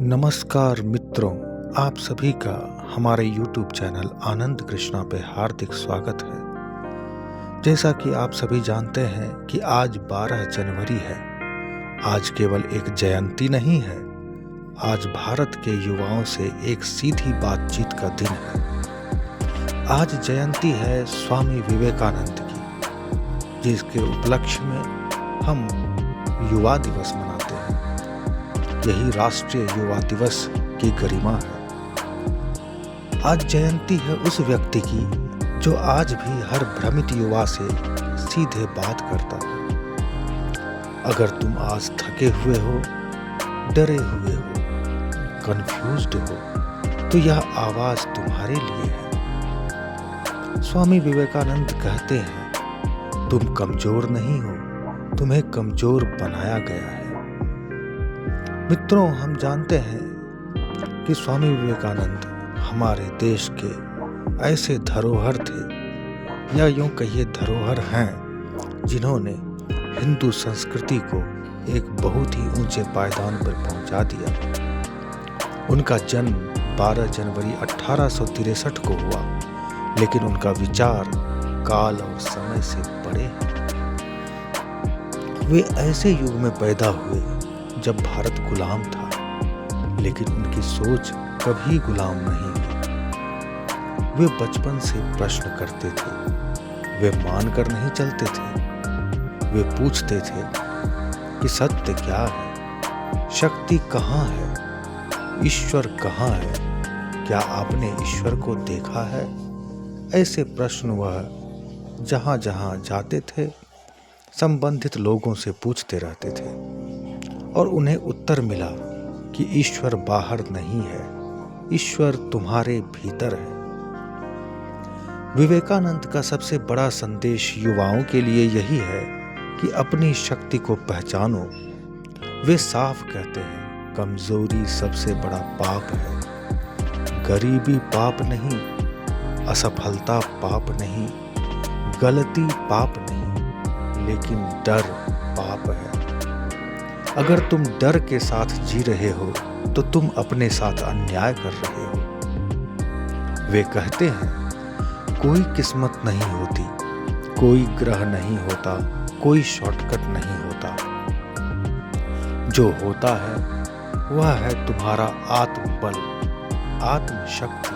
नमस्कार मित्रों, आप सभी का हमारे YouTube चैनल आनंद कृष्णा पे हार्दिक स्वागत है। जैसा कि आप सभी जानते हैं कि आज 12 जनवरी है। आज केवल एक जयंती नहीं है, आज भारत के युवाओं से एक सीधी बातचीत का दिन है। आज जयंती है स्वामी विवेकानंद की, जिसके उपलक्ष्य में हम युवा दिवस मनाते हैं। यही राष्ट्रीय युवा दिवस की गरिमा है। आज जयंती है उस व्यक्ति की जो आज भी हर भ्रमित युवा से सीधे बात करता है। अगर तुम आज थके हुए हो, डरे हुए हो, कंफ्यूज्ड हो, तो यह आवाज तुम्हारे लिए है। स्वामी विवेकानंद कहते हैं, तुम कमजोर नहीं हो, तुम्हें कमजोर बनाया गया है। मित्रों, हम जानते हैं कि स्वामी विवेकानंद हमारे देश के ऐसे धरोहर थे, या यूं कहिए धरोहर हैं, जिन्होंने हिंदू संस्कृति को एक बहुत ही ऊंचे पायदान पर पहुंचा दिया। उनका जन्म 12 जनवरी 1863 को हुआ, लेकिन उनका विचार काल और समय से बड़े हैं। वे ऐसे युग में पैदा हुए जब भारत गुलाम था, लेकिन उनकी सोच कभी गुलाम नहीं हुई। वे बचपन से प्रश्न करते थे, वे मानकर नहीं चलते थे। वे पूछते थे कि सत्य क्या है, शक्ति कहाँ है, ईश्वर कहाँ है, क्या आपने ईश्वर को देखा है? ऐसे प्रश्न वह जहाँ जहाँ जाते थे संबंधित लोगों से पूछते रहते थे, और उन्हें उत्तर मिला कि ईश्वर बाहर नहीं है, ईश्वर तुम्हारे भीतर है। विवेकानंद का सबसे बड़ा संदेश युवाओं के लिए यही है कि अपनी शक्ति को पहचानो। वे साफ कहते हैं, कमजोरी सबसे बड़ा पाप है। गरीबी पाप नहीं, असफलता पाप नहीं, गलती पाप नहीं, लेकिन डर पाप है। अगर तुम डर के साथ जी रहे हो तो तुम अपने साथ अन्याय कर रहे हो। वे कहते हैं, कोई किस्मत नहीं होती, कोई ग्रह नहीं होता, कोई शॉर्टकट नहीं होता। जो होता है वह है तुम्हारा आत्मबल, आत्मशक्ति।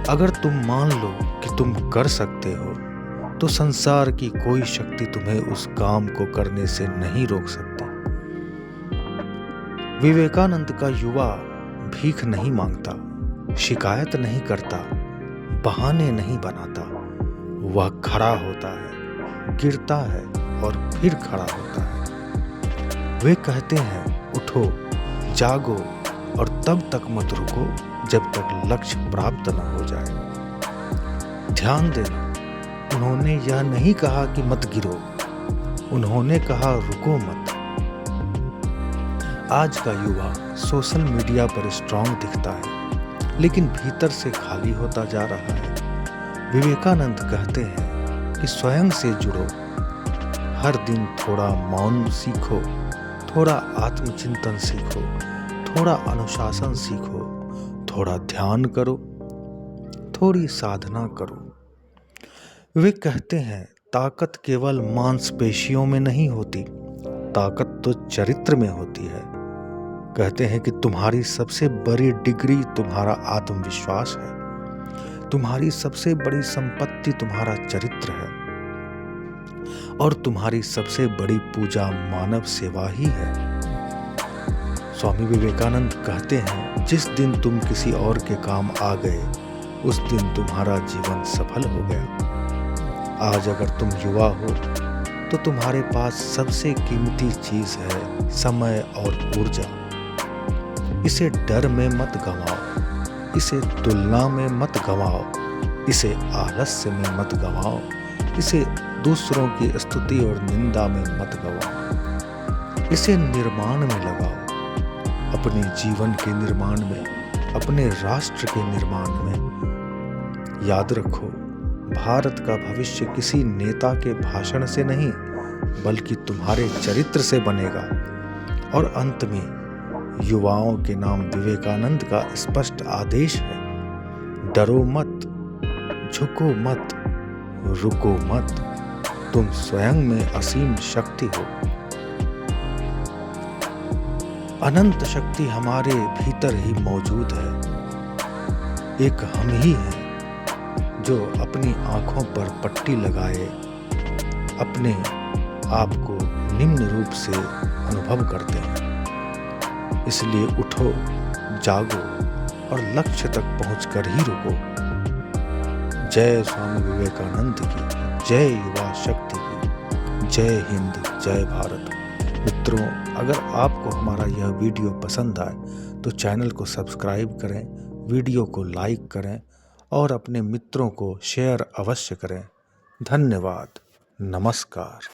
अगर तुम मान लो कि तुम कर सकते हो, तो संसार की कोई शक्ति तुम्हें उस काम को करने से नहीं रोक सकती। विवेकानंद का युवा भीख नहीं मांगता, शिकायत नहीं करता, बहाने नहीं बनाता। वह खड़ा होता है, गिरता है और फिर खड़ा होता है। वे कहते हैं, उठो, जागो और तब तक मत रुको जब तक लक्ष्य प्राप्त न हो जाए। ध्यान देना, उन्होंने यह नहीं कहा कि मत गिरो, उन्होंने कहा रुको मत। आज का युवा सोशल मीडिया पर स्ट्रांग दिखता है, लेकिन भीतर से खाली होता जा रहा है। विवेकानंद कहते हैं कि स्वयं से जुड़ो, हर दिन थोड़ा मौन सीखो, थोड़ा आत्मचिंतन सीखो, थोड़ा अनुशासन सीखो, थोड़ा ध्यान करो, थोड़ी साधना करो। वे कहते हैं, ताकत केवल मांसपेशियों में नहीं होती, ताकत तो चरित्र में होती है। कहते हैं कि तुम्हारी सबसे बड़ी डिग्री तुम्हारा आत्मविश्वास है, तुम्हारी सबसे बड़ी संपत्ति तुम्हारा चरित्र है, और तुम्हारी सबसे बड़ी पूजा मानव सेवा ही है। स्वामी विवेकानंद कहते हैं, जिस दिन तुम किसी और के काम आ गए, उस दिन तुम्हारा जीवन सफल हो गया। आज अगर तुम युवा हो तो तुम्हारे पास सबसे कीमती चीज है समय और ऊर्जा। इसे डर में मत गंवाओ, इसे तुलना में मत गंवाओ, इसे आलस्य में मत गंवाओ, इसे दूसरों की स्तुति और निंदा में मत गंवाओ। इसे निर्माण में लगाओ, अपने जीवन के निर्माण में, अपने राष्ट्र के निर्माण में। याद रखो, भारत का भविष्य किसी नेता के भाषण से नहीं, बल्कि तुम्हारे चरित्र से बनेगा। और अंत में युवाओं के नाम विवेकानंद का स्पष्ट आदेश है, डरो मत, झुको मत, रुको मत, तुम स्वयं में असीम शक्ति हो। अनंत शक्ति हमारे भीतर ही मौजूद है। एक हम ही हैं जो अपनी आंखों पर पट्टी लगाए अपने आप को निम्न रूप से अनुभव करते हैं। इसलिए उठो, जागो और लक्ष्य तक पहुंचकर ही रुको। जय स्वामी विवेकानंद की, जय युवा शक्ति की, जय हिंद, जय भारत। मित्रों, अगर आपको हमारा यह वीडियो पसंद आए तो चैनल को सब्सक्राइब करें, वीडियो को लाइक करें और अपने मित्रों को शेयर अवश्य करें। धन्यवाद। नमस्कार।